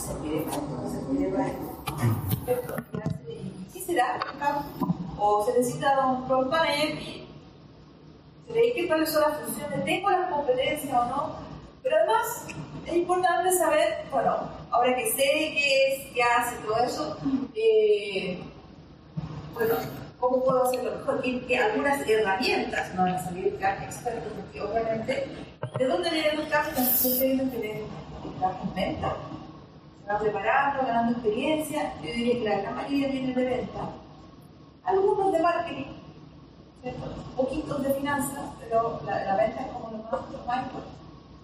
serviré para esto. ¿Qué será? O se necesita un product manager y se ve que cuáles son las funciones, tengo las competencias o no, pero además es importante saber, bueno, ahora que sé qué es, qué hace, todo eso, bueno, ¿cómo puedo hacerlo mejor? Que algunas herramientas no van a salir expertos, porque obviamente, ¿de dónde vienen los casos? Siempre vienen tener las ventas. Se van preparando, ganando experiencia. Yo diría que la gran mayoría viene de venta. Algunos de marketing, ¿cierto? Poquitos de finanzas, pero la venta es como lo más importante.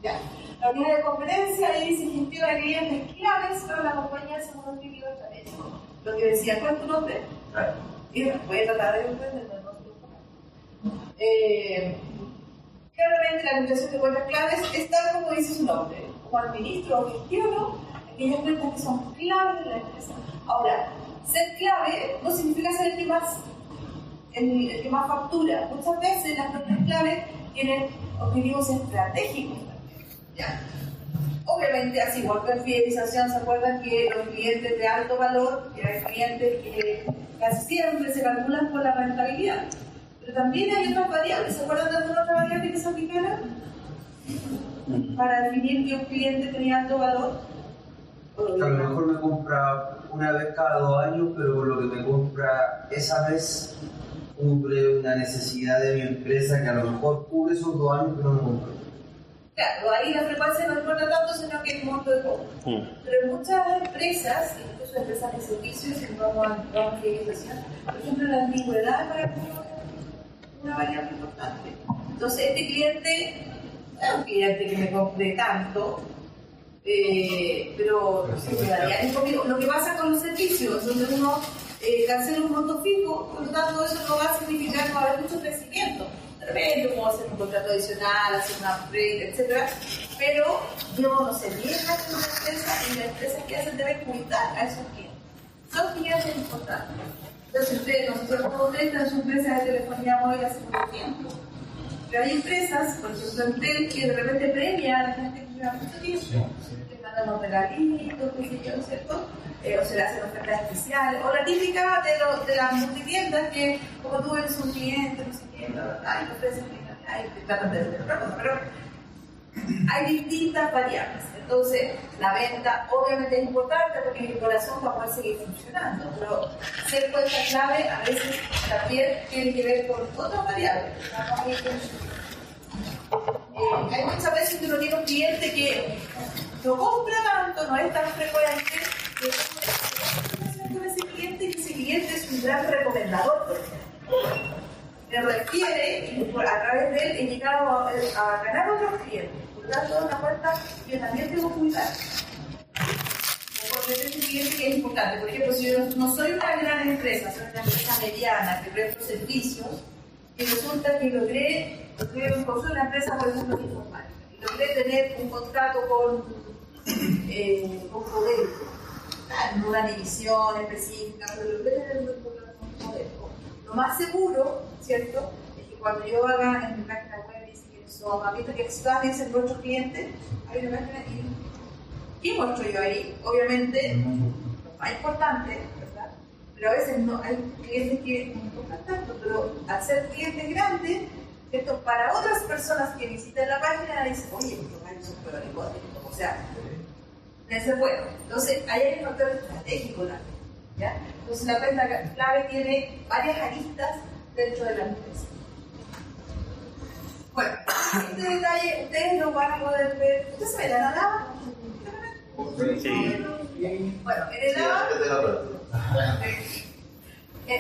Ya. La unidad de competencia ahí dice gestiona clientes claves para la compañía según un objetivo estratégico. Lo que decía, ¿cuál es tu nombre? Y voy a tratar de entender. Claramente la administración de cuentas claves es tal como dice su nombre. Como administro o gestiono aquellas cuentas que son claves de la empresa. Ahora, ser clave no significa ser el que más factura. Muchas veces las cuentas claves tienen objetivos estratégicos también. ¿Ya? Obviamente, así igual que en fidelización, ¿se acuerdan que los clientes de alto valor, que hay clientes que casi siempre se calculan por la rentabilidad? Pero también hay otras variables. ¿Se acuerdan de alguna otra variable que se aplicara? Para definir que un cliente tenía alto valor. A lo mejor me compra una vez cada 2 años, pero por lo que me compra esa vez cubre una necesidad de mi empresa que a lo mejor cubre esos 2 años que no me compra. Claro, ahí la frecuencia no importa tanto, sino que el monto de compra. Pero en muchas empresas, incluso empresas de servicios, si vamos a fidelización, por ejemplo, la antigüedad para una variable importante. Entonces, este cliente es un cliente que me compre tanto, pero no se quedaría ni conmigo. Lo que pasa con los servicios, donde uno cancela un monto fijo, por lo tanto, eso no va a significar que va a haber mucho crecimiento. De repente, como hacer un contrato adicional, hacer una upgrade, etc. Pero yo no sé, 10 años en una empresa y las empresas que hacen deben cuidar a esos clientes. Son clientes importantes. Entonces, nosotros como ustedes en su empresa de telefonía móvil hace mucho tiempo. Pero hay empresas, por ejemplo Entel, que de repente premia a la gente que lleva mucho tiempo. Que mandan unos regalitos, qué sé yo, ¿cierto? O se le hacen ofertas especiales. O la típica de las multitiendas que, como tú eres un cliente, no sé qué, ay, te ofrecen, ay, te tratan de hacer otra cosa. Pero hay distintas variables. Entonces, la venta obviamente es importante porque es el corazón para poder seguir funcionando, pero ser cuenta clave a veces también tiene que ver con otras variables. Hay muchas veces que uno tiene un cliente que no compra tanto, no es tan frecuente, con ese cliente y ese cliente es un gran recomendador, por ejemplo. Me refiere y a través de él he llegado a ganar otros clientes. Por lo tanto, una cuenta yo también tengo que cuidar. Porque es un cliente que es importante. Por ejemplo, si yo no soy una gran empresa, soy una empresa mediana que presto servicios, y resulta que logré soy una empresa, por ejemplo, informática, y logré tener un contrato con Codelco, en una división específica, pero logré tener un contrato con Codelco. Lo más seguro, ¿cierto?, es que cuando yo haga en mi página web dice quiénes son, papito, que están es nuestros clientes, hay una página y ¿qué muestro yo ahí? Obviamente, lo más importante, ¿verdad? Pero a veces no hay clientes que no importan tanto, pero al ser clientes grandes, ¿cierto?, para otras personas que visitan la página dicen, oye, estos gallos son peores, o sea, ese es bueno. Entonces, ahí hay un factor estratégico también. ¿Ya? Entonces la cuenta clave tiene varias aristas dentro de la empresa. Bueno, este detalle ustedes lo van a poder ver. ¿Ustedes se ven la lava? Sí. Bueno, en el lava.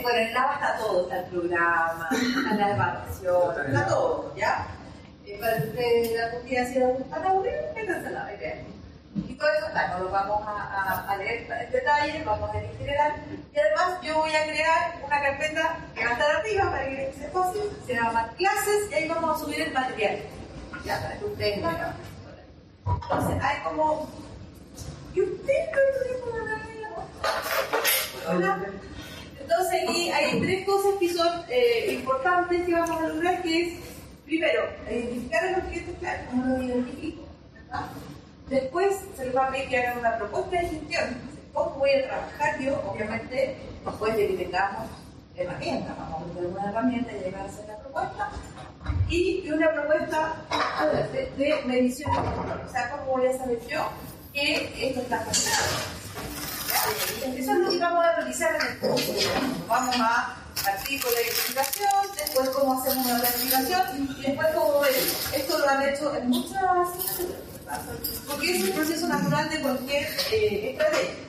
Bueno, en el lava está todo, está el programa, están las evaluaciones, está todo, ¿ya? Para que ustedes algún día si les gusta aburridos, métanse en la idea. Y todo eso, no lo vamos a leer en detalle, vamos a ver en general. Y además yo voy a crear una carpeta que va a estar arriba para que sea fácil, se llama clases y ahí vamos a subir el material. Ya, para que ustedes lo hagan. Entonces hay como... ¿Y ustedes no la Entonces aquí hay 3 cosas que son importantes que vamos a lograr, que es, primero, identificar a los clientes claros, como lo identifico, ¿verdad? Después se les va a pedir que hagan una propuesta de gestión. ¿Cómo voy a trabajar yo? Obviamente, después de que tengamos herramientas, vamos a tener una herramienta y llegar a hacer la propuesta. Y una propuesta de medición de control. O sea, ¿cómo voy a saber yo que esto está funcionando? Eso es lo que vamos a realizar en el curso. Vamos a partir con la identificación, después cómo hacemos una planificación y después cómo ver. Esto lo han hecho en muchas asignaturas, porque es un proceso natural de cualquier estrategia.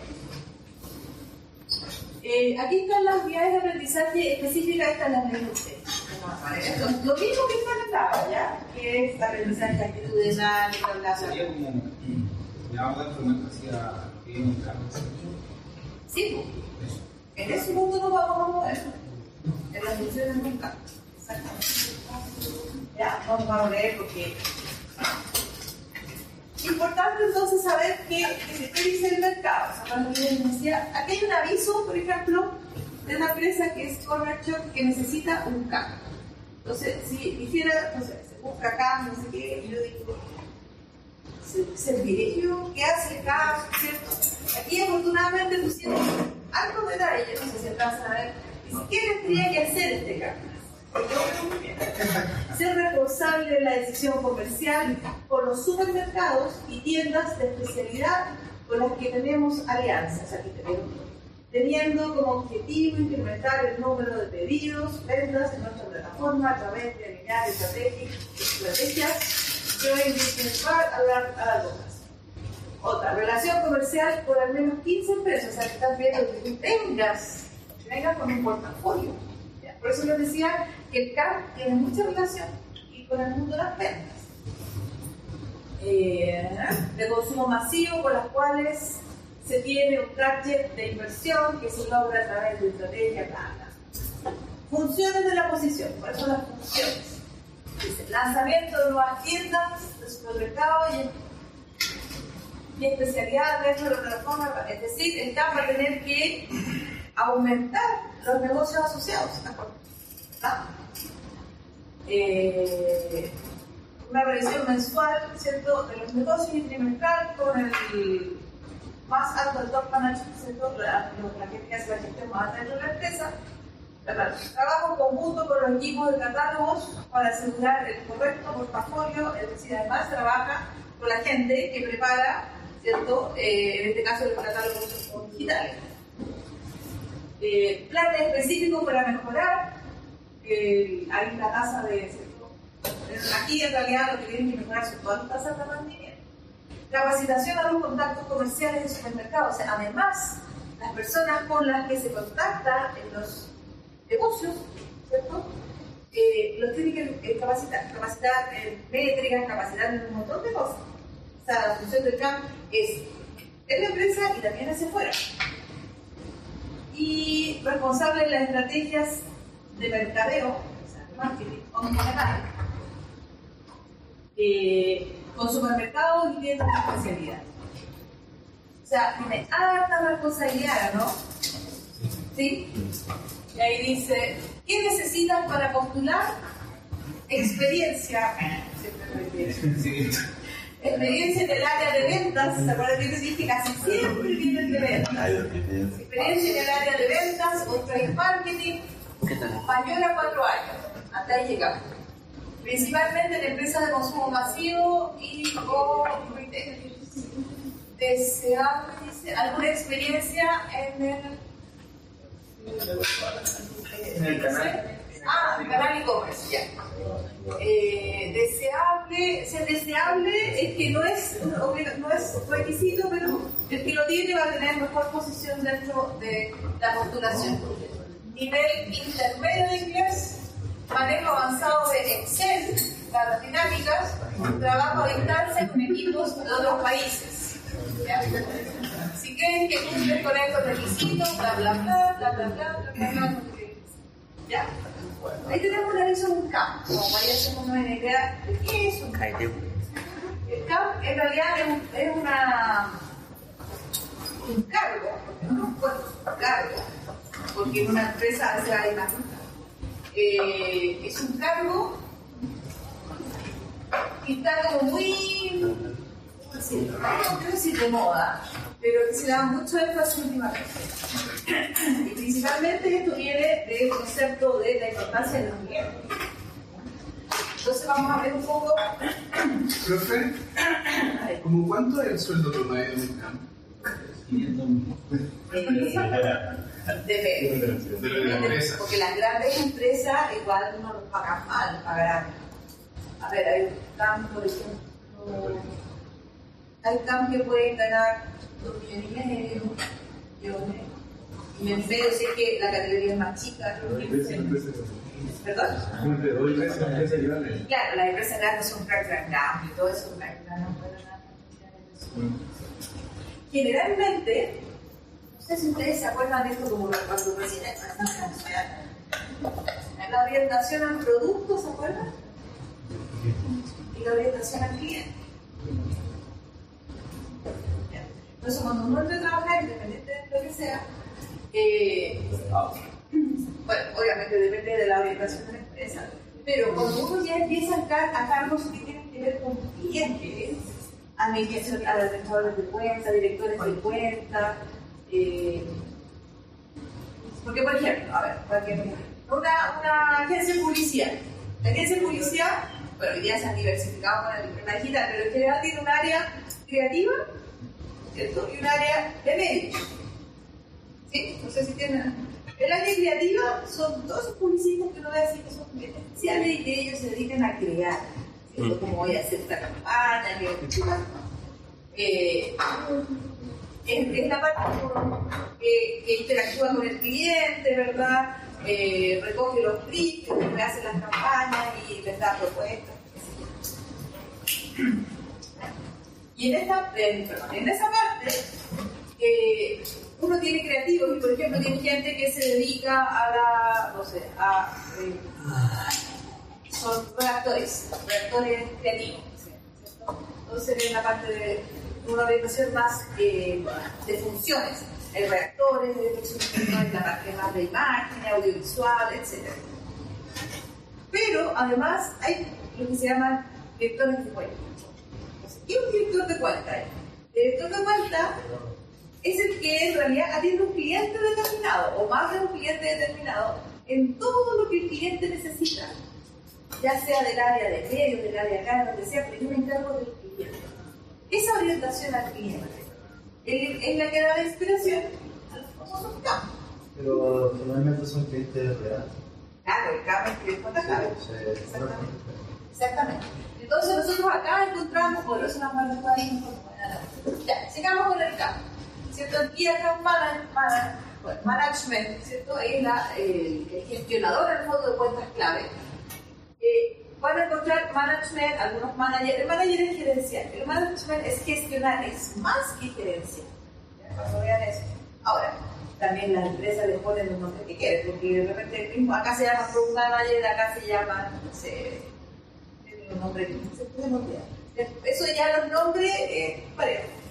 Aquí están las unidades de aprendizaje específicas, estas las leen ustedes. Lo mismo que está en el lado, ¿ya? Que es aprendizaje actitudinal, sería como la instrumento hacia el cargo. Sí, pues. En ese mundo no vamos a mover. En las funciones nunca. Exactamente. Ya, vamos a ver porque. Importante entonces saber qué dice el mercado. O sea, cuando yo les decía, aquí hay un aviso, por ejemplo, de una empresa que es Corner Shop que necesita un cambio. Entonces, si dijera, no sé, se busca cambio, no sé qué, y yo digo, ¿serviré yo? ¿Qué hace el cambio? ¿Cierto? Aquí afortunadamente pusieron algo de detalle, no sé si alcanzan a ver, ¿qué tendría que hacer este cambio? Ser responsable de la decisión comercial por los supermercados y tiendas de especialidad con las que tenemos alianzas. Aquí tenemos, teniendo como objetivo incrementar el número de pedidos, ventas en nuestra plataforma a través de alinear estrategias que hoy principal a largo plazo. Otra, relación comercial por al menos 15 empresas. O sea, que estás viendo que tú tengas con un portafolio. Por eso les decía que el CAP tiene mucha relación y con el mundo de las ventas. De consumo masivo, con las cuales se tiene un target de inversión que se logra a través de estrategia, funciones de la posición, ¿cuáles son las funciones? Dice, lanzamiento de nuevas tiendas de supermercados y especialidades dentro de la plataforma, es decir, el CAP va a tener que aumentar los negocios asociados, ¿de acuerdo? Una revisión mensual, ¿cierto?, de los negocios y trimestral con el más alto del top management, ¿cierto?, la gente que hace la gestión más alta de la empresa. Trabajo conjunto con los equipos de catálogos para asegurar el correcto portafolio, es decir, además trabaja con la gente que prepara, ¿cierto?, en este caso los catálogos digitales. Planes específicos para mejorar, hay una tasa de, ¿cierto? Aquí en realidad lo que tienen que mejorar son todas las tasas de mantenimiento. Capacitación a los contactos comerciales de supermercados, o sea, además las personas con las que se contacta en los negocios, ¿cierto? Los tienen que capacitar en métricas, capacitar en un montón de cosas. O sea, la función del CAP es en la empresa y también hacia afuera. Y responsable de las estrategias de mercadeo, o sea, de marketing omnicanal, con supermercados y tiendas de especialidad. O sea, tiene harta responsabilidad, ¿no? ¿Sí? Y ahí dice, ¿qué necesitas para postular? Experiencia. Experiencia en el área de ventas. ¿Se acuerdan que dije que casi siempre vienen de ventas? Experiencia en el área de ventas o trade marketing. Mayor a 4 años. Hasta ahí llegamos. Principalmente en empresas de consumo masivo y o retail. Deseable, dice, alguna experiencia en el canal. Canal e-commerce, ya. Ser deseable es que no es requisito, pero el que lo tiene va a tener mejor posición dentro de la postulación. Nivel intermedio de inglés, manejo avanzado de Excel, datas dinámicas, trabajo a distancia con equipos de otros países. ¿Ya? Si creen que cumplen con estos requisitos, bla bla bla, bla bla bla, bla bla bla. ¿Ya? Ahí tenemos una vez un CAP, como ahí hacemos una idea de qué es un CAP. El CAP en realidad es un cargo, no un cargo, porque en una empresa a veces hay más. Es un cargo que está como muy sí, no quiero decir de moda, pero que se da mucho énfasis últimamente. Y principalmente esto viene del concepto de la importancia de los clientes. Entonces vamos a ver un poco. Profe, ¿cómo cuánto es el sueldo promedio en el campo? 500.000. Depende. De las empresas. Porque las grandes empresas igual no los pagan mal, pagarán. A ver, hay CAM, por ejemplo, hay CAM que pueden ganar 2,5 millones, y en medio si es que la categoría es más chica. ¿Perdón? Claro, las empresas grandes son gran cambio y todo eso, generalmente, no sé si ustedes se acuerdan de esto como cuando recién la orientación al producto, ¿se acuerdan? Y la orientación al cliente. Entonces, cuando uno entra a trabajar, independiente de lo que sea, bueno, obviamente depende de la orientación de la empresa, pero cuando uno ya empieza a cargos que tienen que ver con clientes, administradores de cuenta, directores de cuenta, porque por ejemplo, a ver, una agencia de publicidad. La agencia de publicidad, bueno, hoy día se han diversificado con la digital, pero en general tiene un área creativa, ¿cierto? Y un área de medios. ¿Sí? No sé si tienen. El área creativa son todos esos publicistas que uno ve así que son especiales y que ellos se dedican a crear. ¿Cierto? Como voy a hacer esta campaña, es la parte que interactúa con el cliente, ¿verdad? Recoge los briefs, que hace las campañas y les da propuestas. Y en esa parte, uno tiene creativos y, por ejemplo, tiene gente que se dedica a la, no sé, son redactores creativos, ¿cierto? Entonces, en la parte de una orientación más de funciones. Hay redactores, hay la parte más de imagen, audiovisual, etc. Pero además hay lo que se llaman directores de cuenta. ¿Qué es un director de cuenta? El director de cuenta es el que en realidad atiende a un cliente determinado o más de un cliente determinado en todo lo que el cliente necesita, ya sea del área de medios, del área acá, donde sea, pero tiene un encargo del cliente. Esa orientación al cliente es la que da la inspiración a los famosos campos. Pero finalmente son clientes reales. Claro, el campo es cliente clave. Exactamente. Entonces nosotros acá encontramos, por eso nos vamos a ir ya, sigamos con el campo. ¿Cierto? Aquí acá management, ¿cierto? Es el gestionador en el fondo de cuentas clave. Van a encontrar management, algunos managers. El manager es gerencial. El management es gestionar, es más que gerencial. Cuando vean eso. Ahora, también las empresas le ponen un nombre que quieren, porque de repente mismo acá se llama product manager, acá se llama, no sé, tiene un nombre que se puede olvidar. Eso ya los nombres,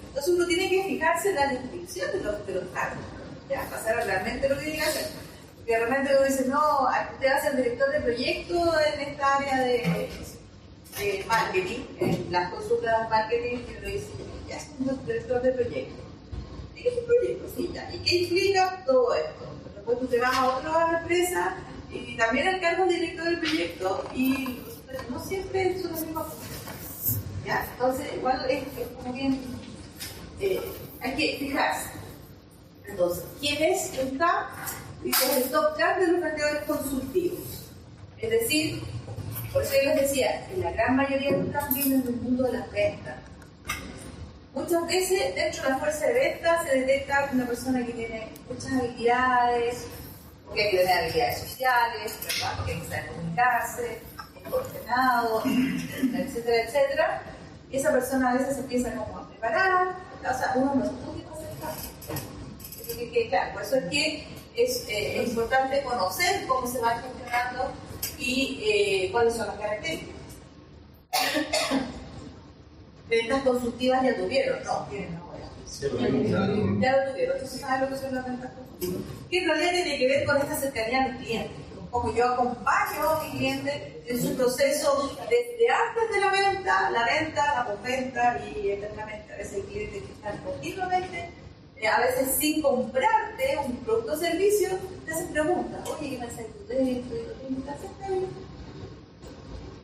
entonces uno tiene que fijarse en la descripción de los cargos, ya, pasar realmente lo que tiene que hacer. Porque realmente uno dice, no, usted va a ser director de proyecto en esta área de marketing, en las consultas de marketing, y uno dice, ya soy un director de proyecto. ¿Qué es un proyecto? Sí, ya. ¿Y qué implica todo esto? Después tú te vas a otra empresa y también el cargo de director del proyecto y no siempre son las mismas cosas. ¿Ya? Entonces, igual es como bien, hay que fijarse. Entonces, ¿quién es el CAP? Es el top CAP de los vendedores consultivos. Es decir, por eso yo les decía, que la gran mayoría de los CAP vienen del mundo de las ventas. Muchas veces dentro de la fuerza de ventas se detecta una persona que tiene muchas habilidades, porque hay que tener habilidades sociales, ¿verdad? Porque hay que saber comunicarse, es ordenado, etcétera, etcétera. Y esa persona a veces empieza como a preparar, o sea, uno no estudia para hacer caso. Claro, por eso es que es importante conocer cómo se va gestionando y cuáles son las características. Ventas consultivas ya tuvieron, no, tienen ahora. Ya lo tuvieron, entonces ¿saben lo que son las ventas consultivas? Que en realidad tiene que ver con esta cercanía al cliente, con como yo acompaño a mi cliente en su proceso desde antes de la venta, la postventa y eternamente. A veces hay clientes que están continuamente, a veces sin comprarte un producto o servicio, te hacen preguntas. Oye, ¿qué mensaje tú de esto? Y lo que haces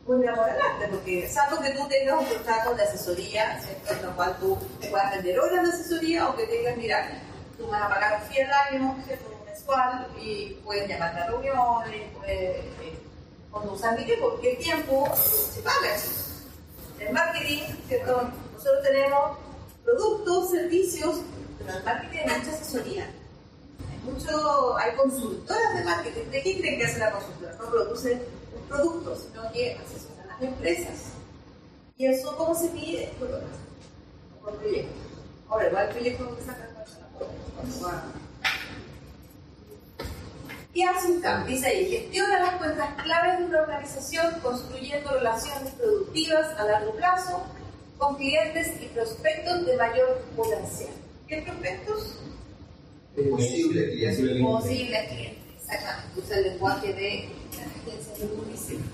vuelve a moralarte, porque salvo que tú tengas un contrato de asesoría, ¿cierto? En lo cual tú te puedas vender horas de asesoría o que tengas, mira, tú vas a pagar un fee al año, ¿cierto? Mensual, y pueden llamarte a reuniones, pueden usar mi tiempo, porque el tiempo se paga. En marketing, ¿cierto? Nosotros tenemos productos, servicios, pero en el marketing hay mucha asesoría. Hay consultoras de marketing. ¿De qué creen que hace la consultora? No produce un producto, sino que asesora a las empresas. ¿Y eso cómo se mide? Por proyecto. Ahora, igual el proyecto no te saca ¿Qué hace un CAM? Dice ahí, gestiona las cuentas claves de una organización construyendo relaciones productivas a largo plazo con clientes y prospectos de mayor potencial. ¿Qué prospectos? Posible cliente. Posibles clientes, exactamente. Usa el lenguaje de la agencia de publicidad.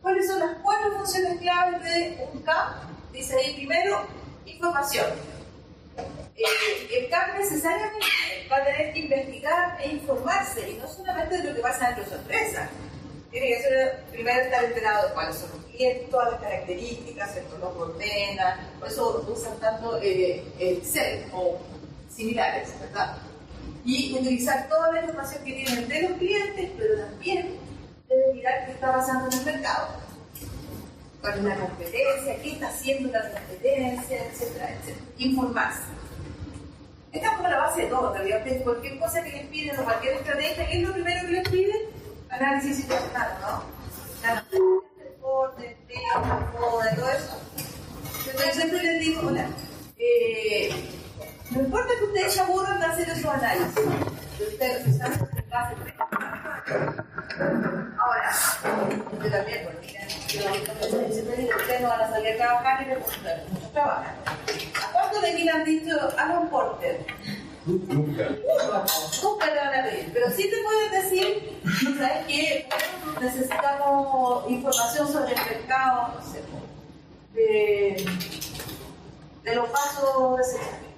¿Cuáles son las 4 funciones claves de un CAM? Dice ahí primero, información. El CAM necesariamente va a tener que investigar e informarse, y no solamente de lo que pasa dentro de su empresa. Tiene que ser, primero estar enterado de cuáles son los clientes, todas las características, el los ordena, por eso usan tanto Excel o similares, ¿verdad? Y utilizar toda la información que tienen de los clientes, pero también debe mirar qué está pasando en el mercado. ¿Cuál es la competencia? ¿Qué está haciendo la competencia? Etcétera, etcétera. Informarse. Esta es como la base de todo, en realidad. Cualquier cosa que les piden o cualquier estrategia, ¿qué es lo primero que les piden? Análisis situacional, ¿no? Deporte, tema, moda, todo eso. Entonces, siempre les digo, hola, no importa que ustedes se aburran de hacer esos análisis, ustedes están en base ahora, yo también, porque ustedes no van a salir a trabajar y recuperar mucho trabajo. ¿Cuántos de aquí le han dicho Alan Porter? Nunca. Nunca te van a pedir, pero sí te pueden decir, ¿sabes qué? Necesitamos información sobre el mercado, no sé, de los vasos desechables.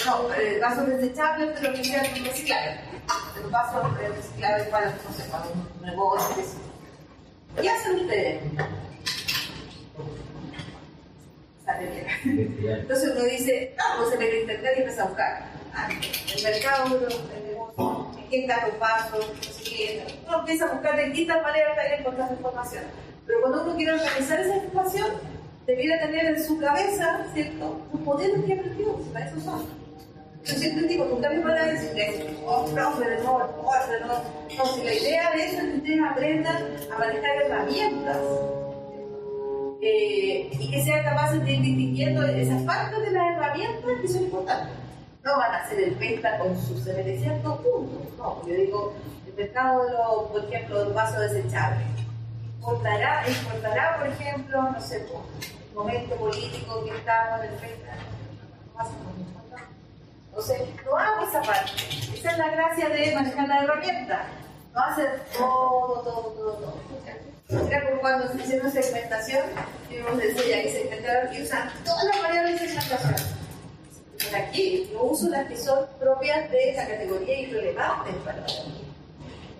No, vasos desechables, pero que sean reciclables. De los vasos reciclables para, no sé, para un negocio específico. ¿Qué hacen ustedes? Entonces uno dice, pues se mete a internet y empieza a buscar. El mercado, el negocio, en qué están los vasos, no sé qué. Uno empieza a buscar de distintas maneras para encontrar información. Pero cuando uno quiere organizar esa información, debiera tener en su cabeza, ¿cierto?, un modelo que aprendió, para eso son. Yo siempre digo, nunca me van a decir eso, profe, no, si la idea de eso es que ustedes aprendan a manejar herramientas y que sean capaces de ir distinguiendo esas partes de las herramientas que son importantes. No van a hacer el venta con sus 700 puntos, no, yo digo, el mercado de los, por ejemplo, del vaso desechable. Importará, por ejemplo, no sé, por el momento político que estamos en el venta, entonces, no hago esa parte. Esa es la gracia de manejar la herramienta. No hacer todo. Era como cuando se hicieron segmentación, y nos decía que segmentaron y usan todas las variables de segmentación. Pero aquí yo uso las que son propias de esa categoría y relevantes para mí.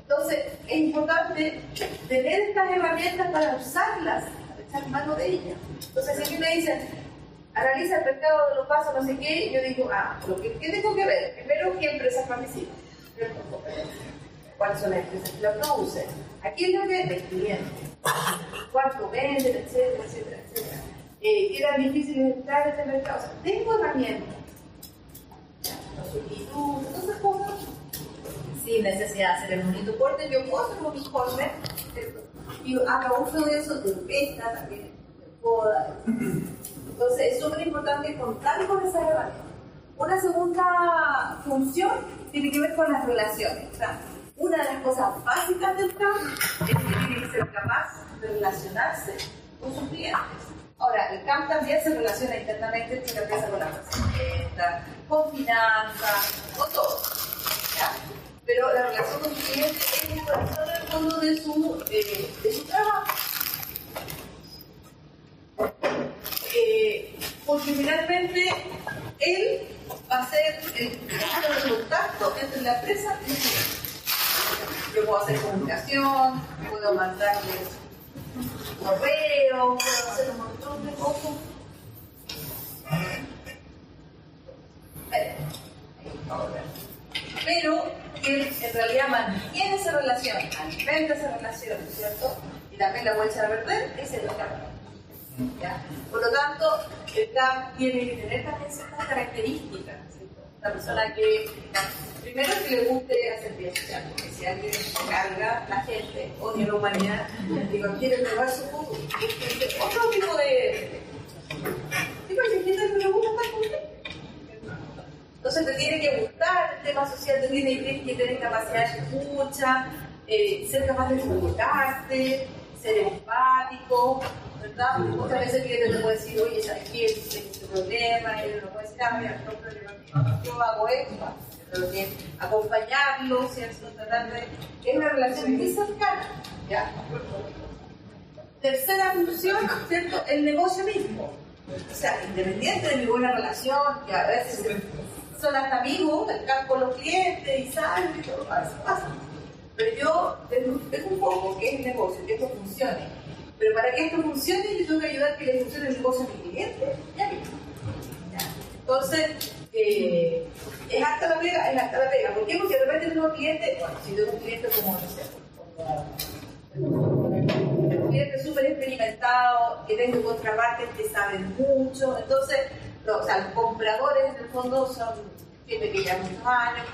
Entonces, es importante tener estas herramientas para usarlas, para echar mano de ellas. Entonces, si aquí me dicen, analiza el mercado de los vasos, no sé qué, yo digo, ¿qué tengo que ver? Primero, ¿qué empresas participan? ¿Cuáles son las empresas que lo producen? Aquí es lo que es el cliente. ¿Cuánto venden, etcétera? ¿Qué tan difícil es entrar en este mercado? O sea, tengo herramientas. Los sustitutos, todas esas cosas. Sin necesidad de hacer el bonito corte, yo puedo hacer un informe y hago uso de eso, de venta también, de poda. Entonces es súper importante contar con esas herramientas. Una segunda función tiene que ver con las relaciones. O sea, una de las cosas básicas del CAM es que tiene que ser capaz de relacionarse con sus clientes. Ahora, el CAM también se relaciona internamente con la empresa, con la presidenta, con finanzas, con todo. ¿Ya? pero la relación con el cliente es el corazón en el fondo de su trabajo. Porque finalmente él va a ser el punto de contacto entre la empresa y el cliente. Yo puedo hacer comunicación, puedo mandarles correo, puedo hacer un montón de cosas. Pero él en realidad mantiene esa relación, alimenta esa relación, ¿cierto? Y también la puede echar a perder, ese es el CAP. ¿Ya? Por lo tanto, el CAP tiene que tener también ciertas características, ¿cierto? La persona que, primero, que le guste hacer bien social, porque si alguien carga, la gente odia la humanidad y no quiere probar su futuro. Otro tipo de gente que le gusta estar con gente. Entonces te tiene que gustar el tema social, te tiene que tener capacidad de escucha, ser capaz de comunicarte, ser empático, ¿verdad? Muchas veces el cliente te puede decir, oye, ¿sabes qué? Tengo este problema, y él no puede decir, mira, no problema, yo hago esto, pero que acompañarlo, ¿cierto? Tratar de... Es una relación muy cercana, ¿ya? Tercera función, ¿cierto? El negocio mismo. O sea, independiente de mi buena relación, que a veces son hasta amigos, están con los clientes y salen y todo, a veces pasa. Pero yo tengo un poco que es el negocio, que esto funcione. Pero para que esto funcione, yo tengo que ayudar a que le funcione el negocio a mi cliente y a mí. Entonces, es hasta la pega, es hasta la pega. ¿Por qué? Porque de repente tengo clientes, bueno, si tengo un cliente como, no sé, un cliente súper experimentado, que tengo contrapartes que saben mucho, entonces, o sea, los compradores en el fondo son gente que lleva muchos años,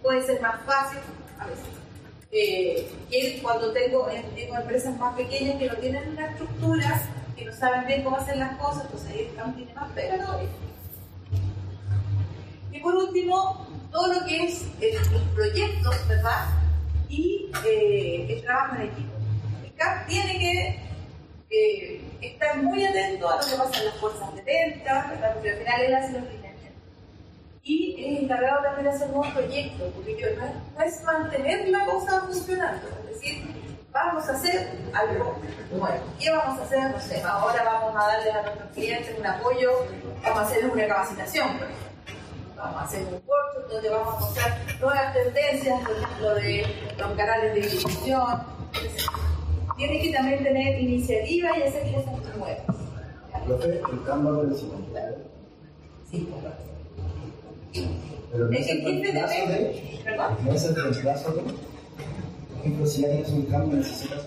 puede ser más fácil a veces. Que cuando tengo empresas más pequeñas que no tienen una estructura, que no saben bien cómo hacer las cosas, pues ahí el tiene más pega todavía. Y por último, todo lo que es los proyectos, ¿verdad? Y el trabajo en equipo. El CAP tiene que estar muy atento a lo que pasa en las fuerzas de venta, ¿verdad? Porque al final él hace los lineamientos. Y es encargado también de hacer nuevos proyectos, porque no es mantener la cosa funcionando, es decir, vamos a hacer algo nuevo. ¿Qué vamos a hacer? No sé, ahora vamos a darles a nuestros clientes un apoyo, vamos a hacerles una capacitación, por ejemplo. Vamos a hacer un workshop donde vamos a mostrar nuevas tendencias, por ejemplo, de los canales de distribución, etc. Tiene que también tener iniciativa y hacer cosas nuevas. Profe, el cambio del siguiente. Sí, correcto. Pero no es el reemplazo de... ¿Perdón? No es el reemplazo de... Por ejemplo, si ya tienes un cambio, necesitas...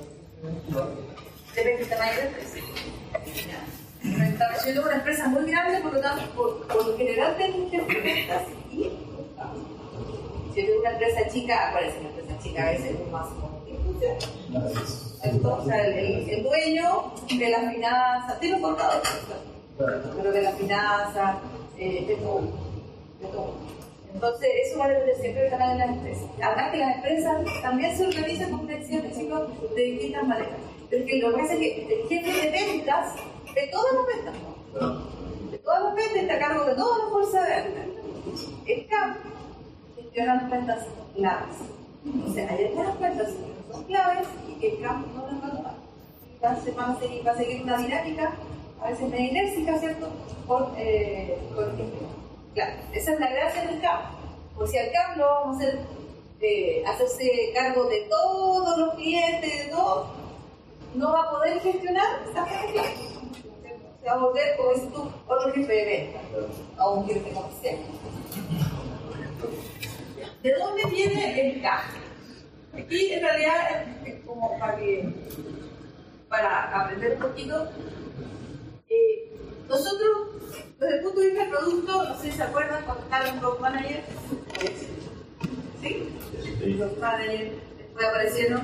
Depende del tamaño de la empresa. Yo tengo una empresa muy grande, por lo tanto, por lo general tengo que ventas y... Si yo tengo una empresa chica, aparece una empresa chica, a veces es más como que entonces, o sea, el dueño de las finanzas, tiene un contador, pero de las finanzas, de todo. Entonces, eso va a depender siempre del canal de las empresas. Además que las empresas también se organizan con flexibles de distintas maneras. Pero que lo que pasa es que el jefe de ventas de todas las ventas, de todas las ventas está a cargo de toda la fuerza de ventas. El CAP gestiona las ventas claves. O sea, hay algunas ventas que son claves y que el CAP no las va a tomar. Va a seguir una dinámica, a veces medio inérgica, ¿cierto? Con el jefe. Claro, esa es la gracia del CAP. Porque si al CAP lo vamos a hacer hacerse cargo de todos los clientes, de todo, no va a poder gestionar esa gente. Se va a volver, como dices tú, otro jefe de venta o un jefe comercial. ¿De dónde viene el CAP? Aquí en realidad es como para aprender un poquito. Nosotros, desde el punto de vista del producto, no sé si se acuerdan cuando estaba en Product Manager. ¿Sí? Product Manager, después aparecieron.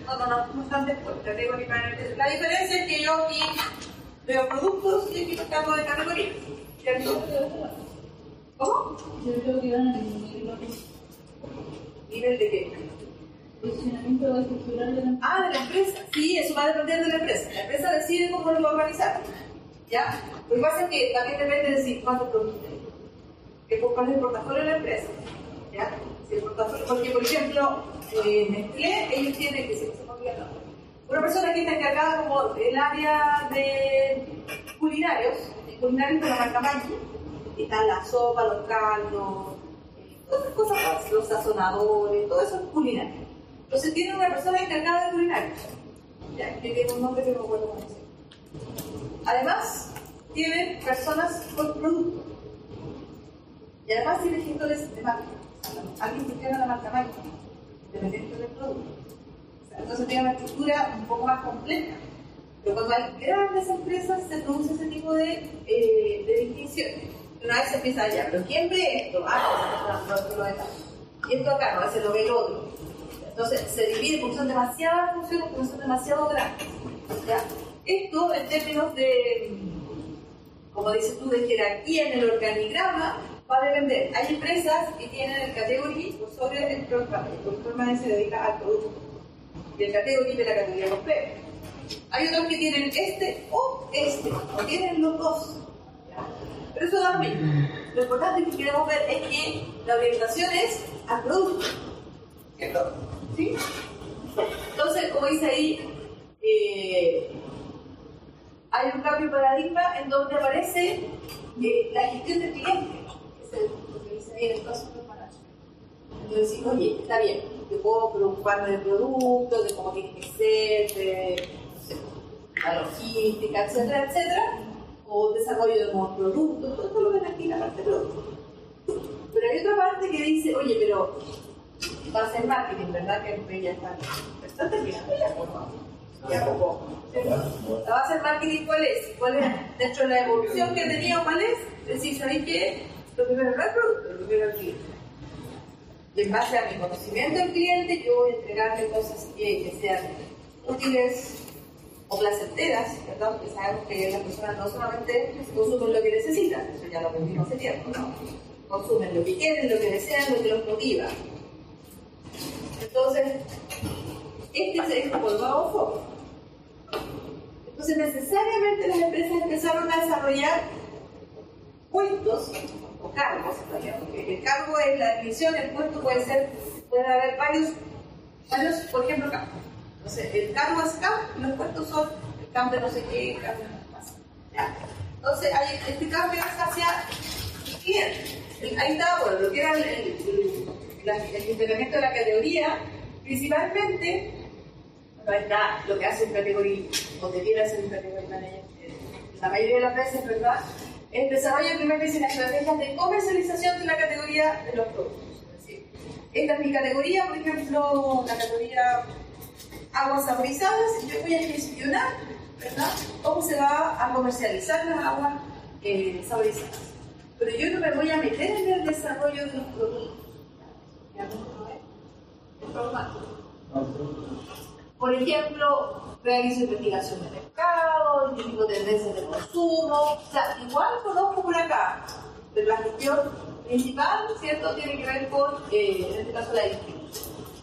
No están después, category manager. La diferencia es que yo aquí veo productos y aquí me cargo de categorías. ¿Cierto? ¿Cómo? Yo creo que van a disminuir ¿Nivel de qué? posicionamiento estructural de la empresa. De la empresa. Sí, eso va a depender de la empresa. La empresa decide cómo lo va a organizar. ¿Ya? Lo que pasa es que también depende de decir cuántos productos tengo. ¿Cuál es el portafolio de la empresa? ¿Ya? Sí, porque, por ejemplo, Nestlé, ellos tienen que ser una persona que está encargada como el área de culinarios de la marca Maggi. Están las sopas, los caldos, todas esas cosas más, los sazonadores, todo eso es culinario. Entonces tiene una persona encargada de culinarios, ya, que tiene un nombre que no me acuerdo cómo se llama. Además, tienen personas por producto. Y además tiene gestores de marca. Alguien que gestiona la marca Maggi, dependiente del producto. Entonces tiene una estructura un poco más compleja. Pero cuando hay grandes empresas se produce ese tipo de distinciones. Una vez se empieza allá, pero ¿quién ve esto? No, lo deja. Y esto acá, no, ese lo ve el otro. Entonces se divide porque son demasiadas funciones, porque son demasiado grandes. ¿Ya? Esto en términos de, como dices tú, de jerarquía en el organigrama, va a depender. Hay empresas que tienen el category sobre el programa. El programa se dedica al producto. Y el category de la categoría completa. Hay otros que tienen este, o tienen los dos. Pero eso da lo mismo. Lo importante que queremos ver es que la orientación es al producto. ¿Cierto? ¿Sí? Entonces, como dice ahí, hay un cambio de paradigma en donde aparece la gestión del cliente. Es lo que dice ahí en el customer management. Entonces, decir, oye, está bien, yo puedo preocuparme del producto, de cómo tiene que ser, de la logística, etcétera, etcétera, o desarrollo de nuevos productos, todo esto lo ven aquí en la parte de producto. Pero hay otra parte que dice, oye, pero va a ser marketing, ¿verdad? Que ya está terminando ya, por favor. Ya poco. La base del marketing, ¿cuál es? ¿Cuál es? Dentro de la evolución que tenía, ¿cuál es? Es decir, ¿sabéis qué? Lo primero no es el producto, lo primero es el cliente. Y en base a mi conocimiento del cliente, yo voy a entregarle cosas que sean útiles o placenteras, ¿verdad? Porque sabemos que las personas no solamente consumen lo que necesitan, eso ya lo aprendimos hace tiempo, ¿no? Consumen lo que quieren, lo que desean, lo que los motiva. Entonces, este es como el nuevo foco. Entonces, necesariamente las empresas empezaron a desarrollar puestos o cargos, porque el cargo es la definición, el puesto puede haber varios, por ejemplo, campos. Entonces, el cargo es camp y los puestos son el camp de no sé qué, el camp de no sé más. ¿Ya? Entonces, este cambio es hacia el cliente. Ahí está, bueno, lo que era el integramiento de la categoría, principalmente, ahí está lo que hace un categoría, o debiera hacer un categoría manager. La mayoría de las veces, ¿verdad? El desarrollo primero dice las estrategias de comercialización de la categoría de los productos. Es decir, esta es mi categoría, por ejemplo, la categoría aguas saborizadas, y yo voy a gestionar, ¿verdad?, cómo se va a comercializar las aguas saborizadas. Pero yo no me voy a meter en el desarrollo de los productos. Realmente no es problemático. Por ejemplo, realizo investigación de mercado, identifico tendencias de consumo, o sea, igual conozco por acá, pero la gestión principal, ¿cierto?, tiene que ver con, en este caso, la distribución.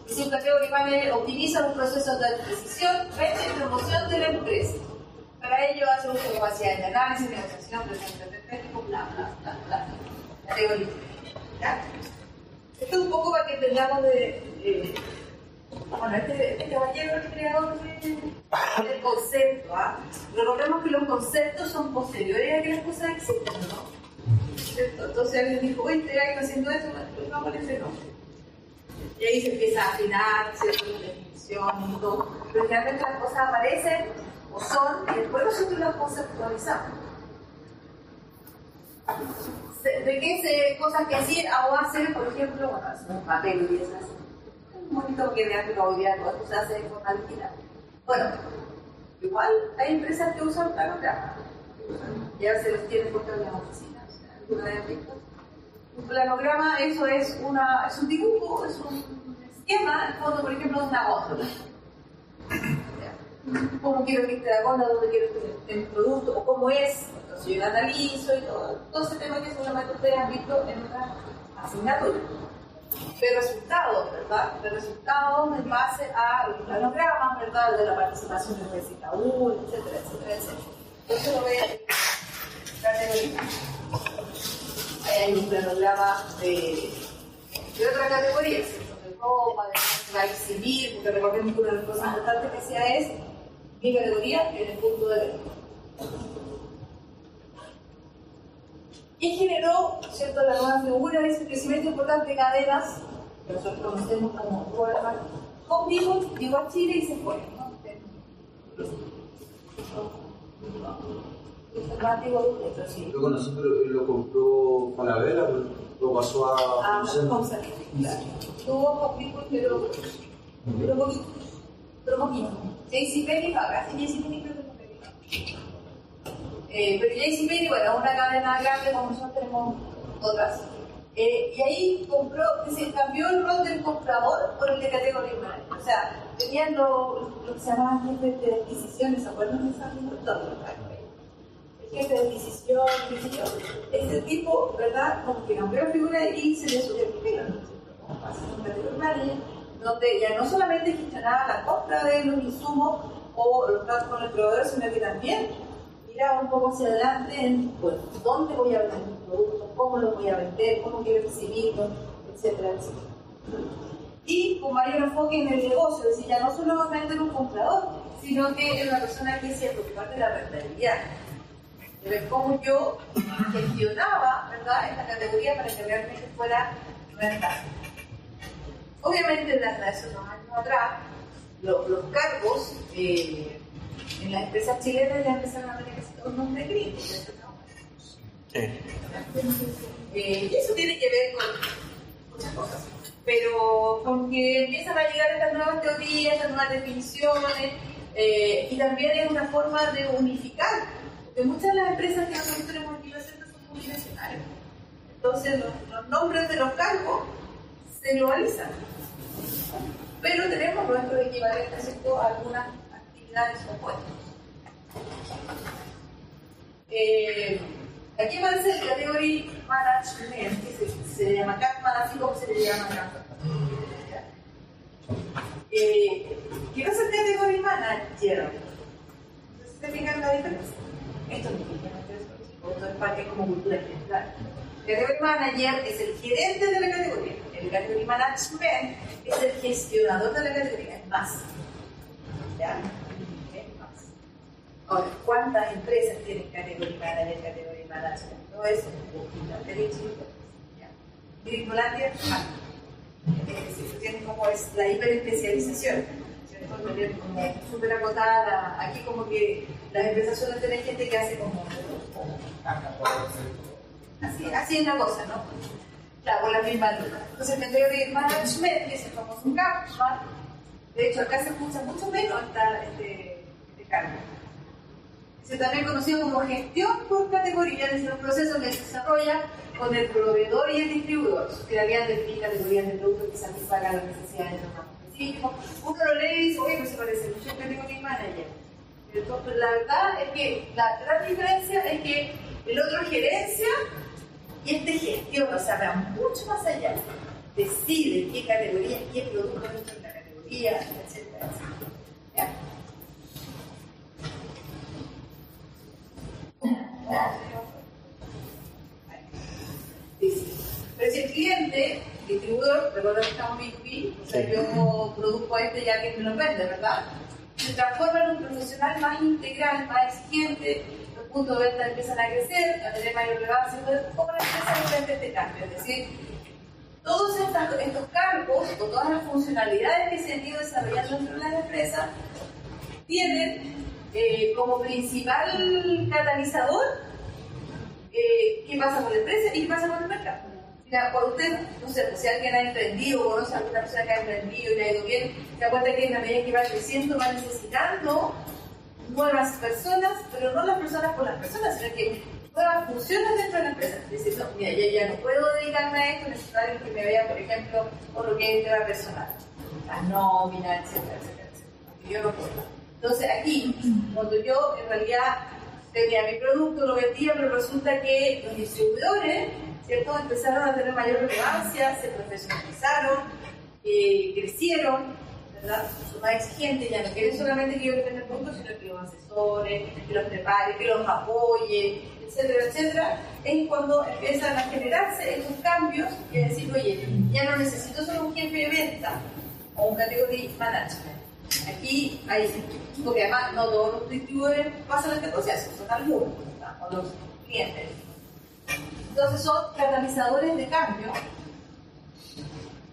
Es un category manager optimiza los procesos de adquisición, venta y promoción de la empresa. Para ello hace uso de capacidades de análisis, negociación, presentación técnico, bla, bla, bla, bla. Categoría. ¿Ya? Esto es un poco para que entendamos bueno, este caballero es el creador del concepto. Recordemos que los conceptos son posteriores a que las cosas existen, ¿no? ¿Cierto? Entonces alguien dijo, oye, este gallo haciendo eso, no parece, no. Y ahí se empieza a afinar, ¿cierto?, la definición y todo. Pero realmente las cosas aparecen o son, y después nosotros las conceptualizamos. ¿De qué cosas que decir o hacer? Por ejemplo, bueno, hacemos papel y esas. Es bonito porque realmente hoy día todo esto se hace de forma digital. Bueno, igual hay empresas que usan planograma. Ya se los tienen puestos en las oficinas. ¿Alguna vez han visto? Un planograma, eso es un dibujo, es un esquema, en fondo, por ejemplo, de una góndola. Cómo quiero que esté la góndola, dónde quiero que esté el producto, o cómo es. Entonces yo lo analizo y todo ese tema que seguramente ustedes han visto en una asignatura. De resultados, ¿verdad? De resultados en base a los planogramas, ¿verdad? De la participación de CICAUL, etcétera, etcétera, etcétera. Entonces lo voy a categorizar. Ahí hay un planograma de de otra categoría, ¿cierto? De ropa, de va a exhibir, porque recordemos que una de las cosas importantes que hacía es mi categoría en el punto de venta. Y generó, ¿cierto?, la nueva figura, es un crecimiento importante de cadenas, que nosotros conocemos como Walmart. Home Depot llegó a Chile y se fue, ¿no? Lo conocí, pero lo compró Falabella, lo pasó a Home Center, claro. Tuvo Home Depot, pero poquito. JCPenney, ahora sí JCPenney creo que no me pero JCPenney, bueno, una cadena grande como nosotros tenemos otras. Y ahí compró, se cambió el rol del comprador por el de categoría manager. O sea, tenían lo que se llamaban jefes de adquisiciones, ¿se acuerdan de esa el jefe de adquisición, qué sé yo? Este tipo, ¿verdad? Como que cambió la figura y se le subió el pelo, ¿no? Como pasa con categoría manager, donde ya no solamente gestionaba la compra de los insumos o los tratos con el proveedor, sino que también miraba un poco hacia adelante en, pues, dónde voy a vender mis productos, cómo los voy a vender, cómo quiero recibirlos, etcétera, etcétera. Y con mayor enfoque en el negocio, es decir, ya no solamente en un comprador, sino que en la persona que se preocupaba de la rentabilidad, de ver cómo yo gestionaba, ¿verdad?, esta categoría para que realmente fuera rentable. Obviamente, desde hace unos años atrás, los cargos en las empresas chilenas ya empezaron a tener un nombre gringo. Y eso tiene que ver con muchas cosas. Pero porque empiezan a llegar estas nuevas teorías, estas nuevas definiciones, y también es una forma de unificar. Porque muchas de las empresas que nosotros tenemos aquí presentes son multinacionales. Entonces, los nombres de los cargos se globalizan. Pero tenemos nuestros equivalentes a algunas actividades o puestos. Aquí aparece el Category Management, que se llama CAPMAN, así como se le llama CAPMAN. ¿Qué va a ser Category Manager? ¿Se fijan la diferencia? Esto es como cultura general. Category Manager es el gerente de la categoría. El Category Management es el gestionador de la categoría. Es más. ¿Ya? Es más. Ahora, ¿cuántas empresas tienen Category Manager, Category Management? Todo eso. Gringolandia, es decir, tienen como es la hiperespecialización. Como súper acotada. Aquí como que las empresas suelen tener gente que hace como así es la cosa, ¿no? Claro, con la misma luna. Entonces, el Category Management, que es el famoso CAPMAN, de hecho, acá se escucha mucho menos este cargo. Es también conocido como gestión por categoría, es decir, un proceso que se desarrolla con el proveedor y el distribuidor. Crearían definir categorías de productos que satisfagan las necesidades de los campos específicos. Uno lo lee y dice, oye, pues se parece mucho a Category Manager. Entonces, la verdad es que la gran diferencia es que el otro gerencia y este gestiona, o sea, va mucho más allá. Decide qué categoría, qué producto dentro de la categoría, etcétera, etcétera. Pero si el cliente, distribuidor, recuerda que estamos B2B, o sea, yo produzco ya que me lo vende, ¿verdad? Se transforma en un profesional más integral, más exigente, los puntos de venta empiezan a crecer, a tener mayor relevancia. Entonces, ¿cómo la empresa enfrenta este cambio? Es decir, todos estos cargos o todas las funcionalidades que se han ido desarrollando dentro de las empresas tienen como principal catalizador qué pasa con la empresa y qué pasa con el mercado. Mira, por usted, no sé, si alguien ha emprendido o conoce a alguna persona que ha emprendido y le ha ido bien, se da cuenta que en la medida que va creciendo va necesitando nuevas personas, pero no las personas por las personas, sino que nuevas funciones dentro de la empresa. Es decir, no, mira, yo ya no puedo dedicarme a esto, necesito a alguien que me vea, por ejemplo, por lo que es el tema personal, las nóminas, etcétera, etcétera, etcétera. Yo no puedo. Entonces aquí, cuando yo en realidad tenía mi producto, lo vendía, pero resulta que los distribuidores, ¿cierto?, empezaron a tener mayor relevancia, se profesionalizaron, crecieron, ¿verdad? Son más exigentes, ya no quieren solamente que yo les venda el producto, sino que los asesore, que los prepare, que los apoye, etcétera, etcétera. Es cuando empiezan a generarse esos cambios y decir, oye, ya no necesito solo un jefe de venta o un category management. Aquí hay, porque además no todos los distribuidores pasan este proceso, son algunos, ¿verdad? O los clientes. Entonces son catalizadores de cambio.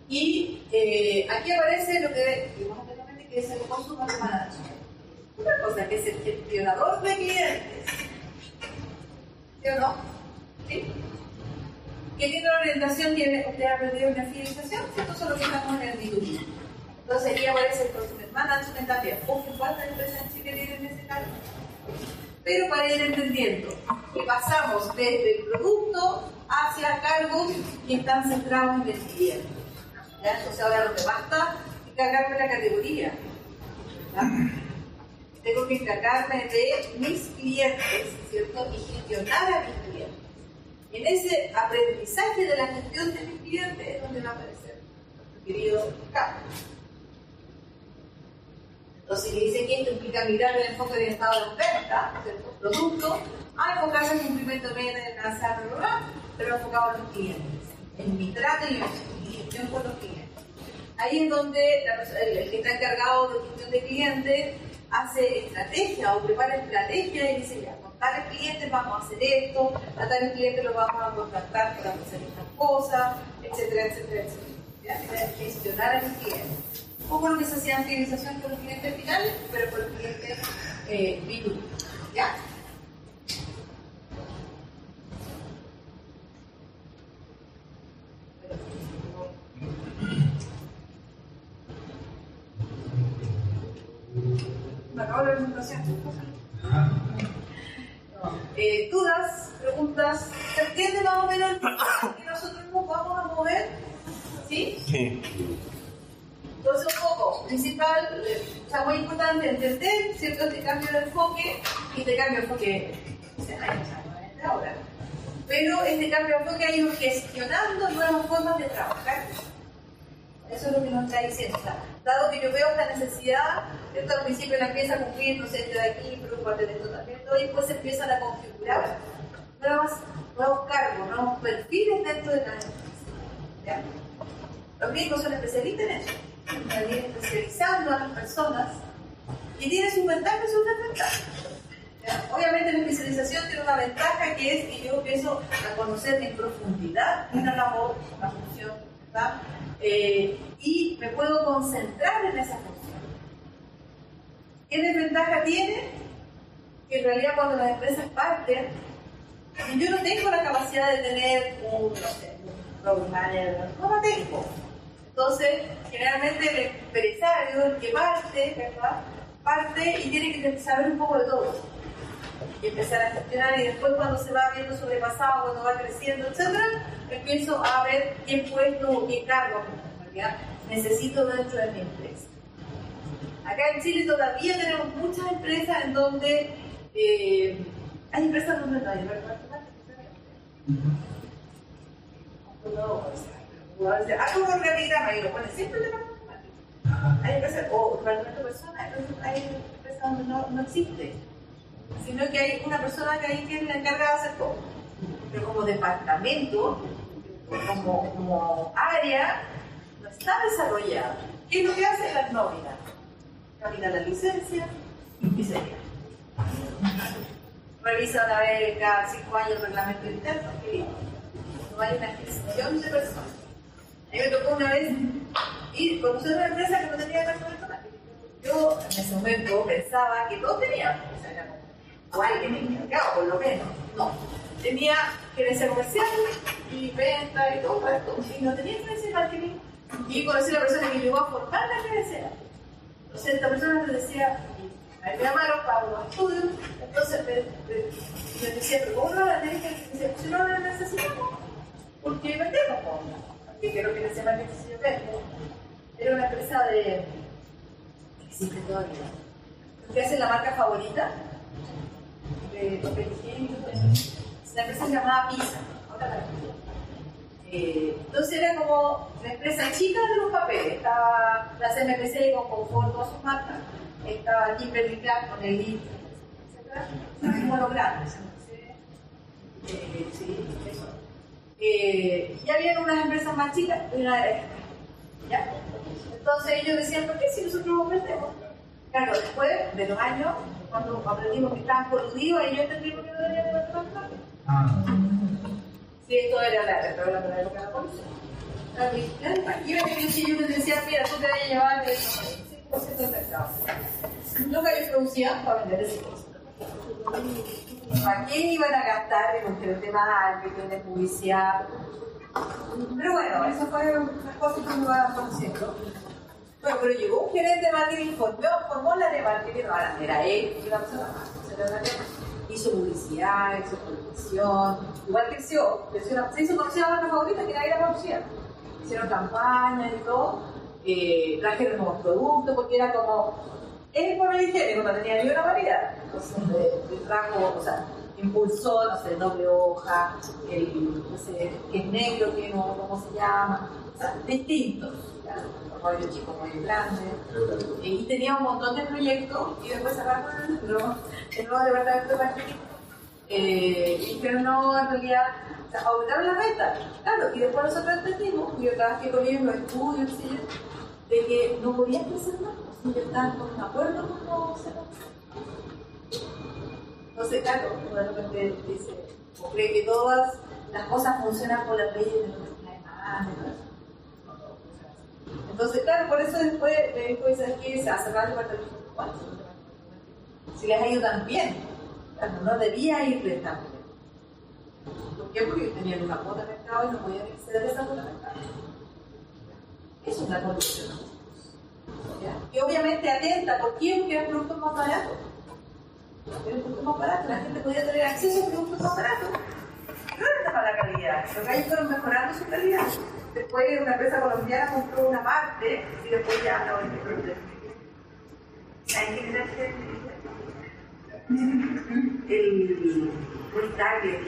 Y aquí aparece lo que vimos anteriormente, que es el consumer management. Una cosa que es el gestionador de clientes. ¿Sí o no? ¿Sí? ¿Qué tiene la orientación? ¿Usted ha aprendido una fidelización? ¿Cierto? Solo que estamos en el B2B. Entonces aquí aparece el consumer management también. ¿Cuántas empresas en Chile tienen ese cargo? Pero para ir entendiendo que pasamos desde el producto hacia cargos que están centrados en el cliente. ¿Ya? Entonces ahora no me basta encargarme de la categoría. ¿Verdad? Tengo que encargarme de mis clientes, ¿cierto? Y gestionar a mis clientes. En ese aprendizaje de la gestión de mis clientes es donde va a aparecer el querido cambio. Entonces, dice que esto implica mirar el enfoque orientado a la venta del producto, a enfocarse en el cumplimiento de metas de alcanzar, pero enfocado en los clientes, en mi trato y mi gestión con los clientes. Ahí es donde el que está encargado de gestión de clientes hace estrategia o prepara estrategia y dice, ya, con tales clientes vamos a hacer esto, a tales clientes los vamos a contactar para hacer estas cosas, etcétera, etcétera, etcétera. ¿Ya? Gestionar a los clientes. Un poco lo que se hacía en fidelización con los clientes finales, pero con los clientes B2B. ¿Ya? Me acabo la presentación. ¿Dudas? ¿Preguntas? ¿Se entiende más o menos el que nosotros nos vamos a mover? ¿Sí? Sí. Entonces, un poco principal, o sea, muy importante entender, ¿cierto? Este cambio de enfoque, y este cambio de enfoque hace años, ahora. Pero este cambio de enfoque ha ido gestionando nuevas formas de trabajar. Eso es lo que nos está diciendo. O sea, dado que yo veo esta necesidad, ¿cierto? Al principio la empieza a cumplir, no sé, este de aquí, preocuparte de esto también, todo, y después se empiezan a configurar nuevos cargos, nuevos perfiles dentro de la empresa. ¿Ya? Los gringos son especialistas en eso. Están especializando a las personas y tiene sus ventajas y sus desventajas. ¿Ya? Obviamente la especialización tiene una ventaja que es que yo empiezo a conocer en profundidad una labor, una función, ¿verdad? Y me puedo concentrar en esa función. ¿Qué desventaja tiene? Que en realidad cuando las empresas parten, yo no tengo la capacidad de tener un program manager, no la tengo. Entonces, generalmente el empresario, el que parte, ¿verdad? Parte y tiene que saber un poco de todo. Y empezar a gestionar, y después cuando se va viendo sobrepasado, cuando va creciendo, etc., empiezo a ver qué puesto o qué cargo ¿verdad? Necesito dentro de mi empresa. Acá en Chile todavía tenemos muchas empresas en donde hay empresas donde no hay algo de organigrama y lo pone siempre el departamento matemático. Hay empresas, o departamento de personas, hay empresas donde no existe, sino que hay una persona que ahí tiene la encargada de hacer todo. Pero como departamento, como área, no está desarrollado. ¿Qué es lo que hace? Las nóminas. Camina la licencia y se queda. Revisa una vez cada 5 años el reglamento interno, que no hay una gestión de personas. A mí me tocó una vez ir conocer una empresa que no tenía departamento matemático. Yo en ese momento pensaba que todos teníamos, o sea, era como alguien encargado, por lo menos. No, tenía gerencia comercial y venta y todo esto, y no tenía gerencia de marketing. Y conocí a la persona que llegó a formar la gerencia. Entonces esta persona me decía, a mí me llamaron para unos estudios, entonces me decía, pero ¿cómo no la tenés que decir? Si no la necesitamos, porque vendemos, ¿no? Que creo que se llama era una empresa de existe todavía que hace la marca favorita de papel higiénico. La empresa se llamaba Pisa, ahora la Entonces era como la empresa chica de los papeles. Estaba la CMPC con Confort, todas sus marcas. Estaba Kimberly Clark con el IT, etc. Como los grandes. Sí, eso. Y había unas empresas más chicas y una era esta. ¿Ya? Entonces ellos decían, ¿por qué si nosotros ofrecemos? Claro, después de los años, cuando aprendimos que estaban coludidos, ellos entendimos que no deberían de trabajar. Sí, esto era la época de la policía. Y yo me decía, mira, tú te vas a llevar el 5% del mercado. Lo que ellos producían para vender ese 5%. ¿Para qué iban a gastar en un gerente de marketing, de publicidad? Pero bueno, eso fue una cosa que me iba conociendo. Bueno, pero llegó un gerente de marketing, formó la de marketing, ahora era él, hizo publicidad, hizo comunicación, igual creció, se hizo conocida la marca favorita que era ir a producir. Hicieron campañas y todo, trajeron nuevos productos, porque era como, es por el higiénico, no tenía ni una variedad. Entonces, trajo, o sea, impulsó, no sé, doble hoja, no sé, que es negro, que no, ¿cómo se llama? O sea, distintos. Rollo chico, rollo grande, y tenía un montón de proyectos y después cerraron el nuevo departamento de marketing y dijeron no, en realidad aumentaron las ventas, claro, y después nosotros entendimos, y yo trabajé con ellos en los estudios, ¿sí? De que no podían crecer más, si estaban con un acuerdo con no se Entonces, claro, uno de repente dice, o cree que todas las cosas funcionan por las leyes de la demanda, entonces, claro, por eso después me dijo, ¿sabes qué? Se ha cerrado el departamento. Si les ha ido tan bien, claro, no debía irles tan bien. ¿Por qué? Porque tenían una cuota de mercado y no podían exceder esa cuota de mercado. Eso es la condición. Y obviamente atenta, ¿por qué? Porque eran productos más baratos. Eran productos más baratos, la gente podía tener acceso a productos más baratos. No era de mala calidad, los gallos fueron mejorando su calidad. Después una empresa colombiana compró una parte y después ya no vendió. ¿Saben quién era el Target,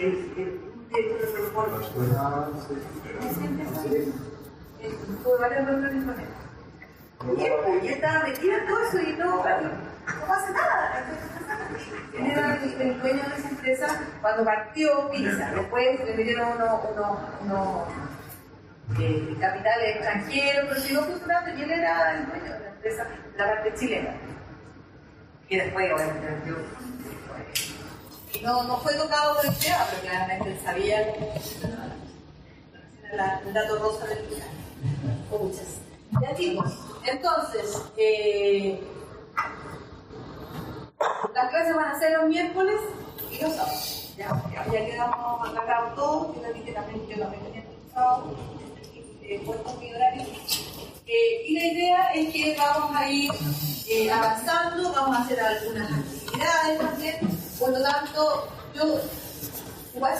tuvo varios reuniones con él. Y estaba metida en todo eso y no pasa nada. Él era el dueño de esa empresa cuando partió Pizza. Después le metieron unos capitales extranjeros, pero siguió funcionando y él era el dueño de la empresa, la parte chilena. Y después, obviamente, vendió. Y no fue tocado por el tema, pero claramente él sabía cómo funcionaba. Era el dato rosa del día. O muchas. Ya chicos, entonces, las clases van a ser los miércoles y los sábados. Ya quedamos aclarados todos, yo también tenía sábado. Puestos y horarios. Y la idea es que vamos a ir avanzando, vamos a hacer algunas actividades también. Por lo tanto, yo voy a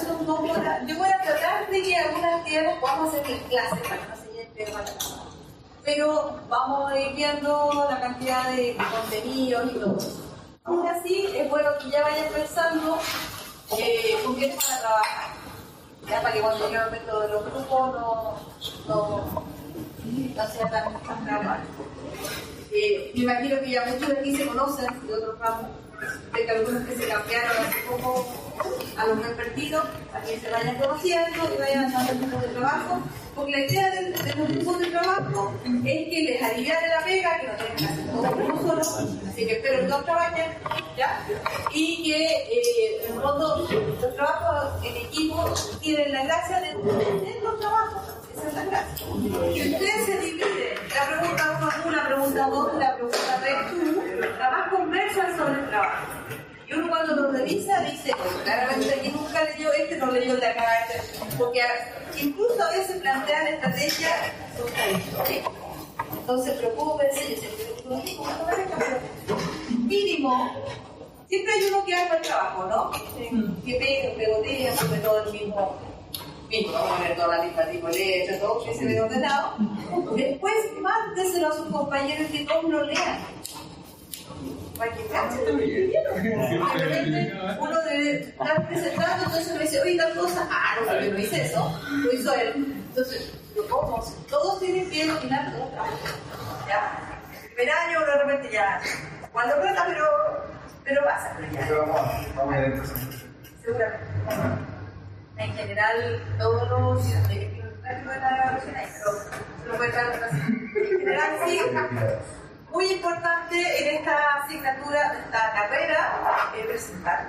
tratar de que algunas actividades podamos hacer en clase para que no se lleven pero para nada. Pero vamos a ir viendo la cantidad de contenidos y todo eso. Aún así, es bueno que ya vayan pensando con quiénes van a trabajar. Ya para que cuando yo me meto de los grupos no sea tan grabado. Me imagino que ya muchos de aquí se conocen de otros ramos, de que algunos que se cambiaron hace poco a los expertinos, para que se vayan conociendo y vayan haciendo el grupo de trabajo, porque la idea de los grupos de trabajo es que les aliviane la pega, que no tengan que hacer todo uno solo, así que espero que todos trabajen, ¿ya? Y que en el fondo los trabajos en equipo tienen la gracia de entender los trabajos. Esa es la gracia. Y ustedes se dividen. La pregunta 1, la pregunta 2, la pregunta 3. Trabajo conversan sobre el trabajo. Y uno cuando lo revisa dice, claramente aquí nunca leyó no leyó el de acá, porque incluso a veces plantean estrategias socialistas. Entonces preocúpense, yo siempre digo, mínimo, siempre hay uno que haga el trabajo, ¿no? Que pegotea sobre todo el mismo, vamos a ver toda la lista tipo leche, todo que se ve ordenado. Después mándeselo a sus compañeros que todos lo lean. para que cachen lo que escribieron. Uno debe estar presentando, entonces uno dice, oye, tal cosa, no, yo no hice eso, lo hizo él. Entonces, todos tienen que dominar todo el trabajo. Ya, el primer año de repente ya, cuando plata, pero pasa, pero ya. Vamos a ver entonces. Seguramente. En general, todos los de la evaluación ahí, pero lo puede traer en general, sí. Muy importante en esta asignatura, en esta carrera, es presentar.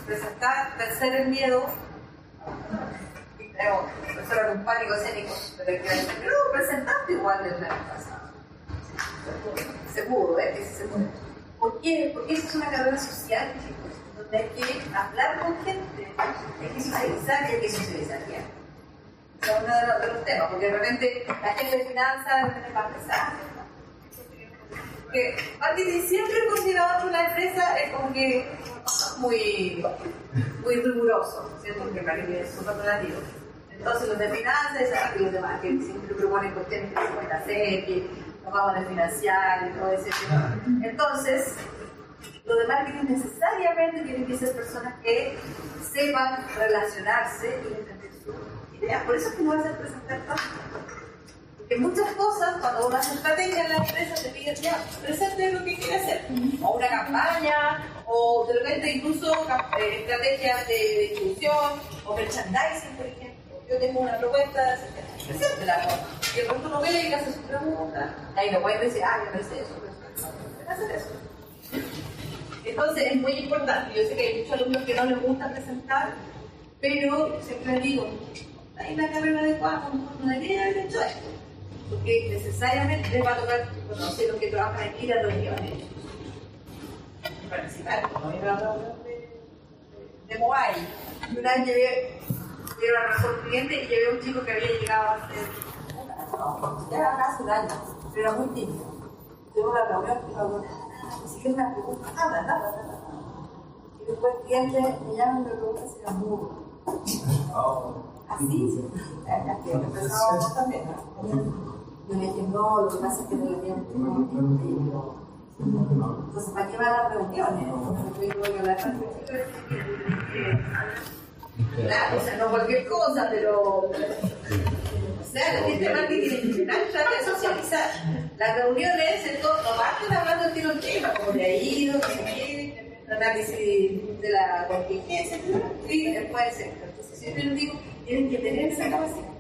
Presentar, vencer el miedo. Profesora con pánico escénico, pero presentarte igual desde la pasada. Seguro, que sí se puede. ¿Por qué? Porque esa es una carrera social, chicos, donde hay que hablar con gente, hay que socializar y hay que socializar bien. Ese es uno de los temas, porque de repente la gente de finanzas tiene más pesada. Porque marketing siempre es considerado por la empresa es como que muy riguroso, ¿cierto? Porque marketing es súper relativo. Entonces los de finanzas y los de marketing siempre proponen cuestiones que se pueden hacer, que nos vamos a financiar y todo ese tema. Entonces, los de marketing necesariamente tienen que ser personas que sepan relacionarse y entender sus ideas. Por eso es que no vas a presentar tanto. Porque muchas cosas, cuando uno hace estrategia en la empresa, te piden ya, presente lo que quiere hacer. O una campaña, o de repente incluso estrategias de distribución, o merchandising, por ejemplo. Yo tengo una propuesta de hacer preséntela. Y el resto lo ve y hace su pregunta. Ahí no pueden decir, yo no hice eso, pero pueden hacer eso. Entonces es muy importante. Yo sé que hay muchos alumnos que no les gusta presentar, pero siempre les digo, hay una carrera adecuada, no debería haber hecho esto. Porque necesariamente les va a tocar conocer los que trabajan en ir a reuniones y participar. ¿No? Ir a una reunión de mobile. Y una vez llevé una razón cliente y llevé a un chico que había llegado a hacer ya hace un año, pero era muy tímido. Llegó a la reunión y no habló nada, ni siquiera una pregunta, nada. Y después el cliente me llama y me pregunta si era mudo. Así, que empezábamos también. Yo le dije, no, lo que pasa es que no le tienen tiempo. Entonces, ¿para qué van a las reuniones? Yo digo, hablar con el chico claro, o sea, no cualquier cosa, pero o sea, la gente de marketing en general trata de socializar. Las reuniones, entonces, no parten hablando del tiro tema, como de ha ido, no sé qué, el análisis de la contingencia, y después, entonces siempre les digo, tienen que tener esa capacidad.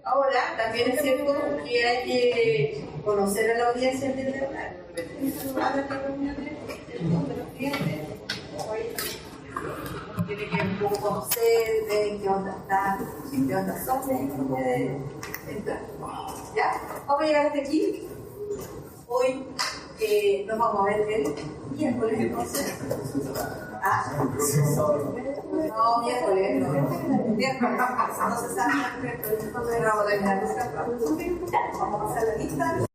Ahora, también es cierto que hay que conocer a la audiencia antes de hablar. De repente, las reuniones, de los clientes, tiene que un poco conocer de qué onda están, qué onda son, puede entrar. ¿Ya? Vamos a llegar hasta aquí. Hoy nos vamos a ver el miércoles, entonces. No, miércoles, no se sabe, pero vamos a terminar. Vamos a pasar la lista.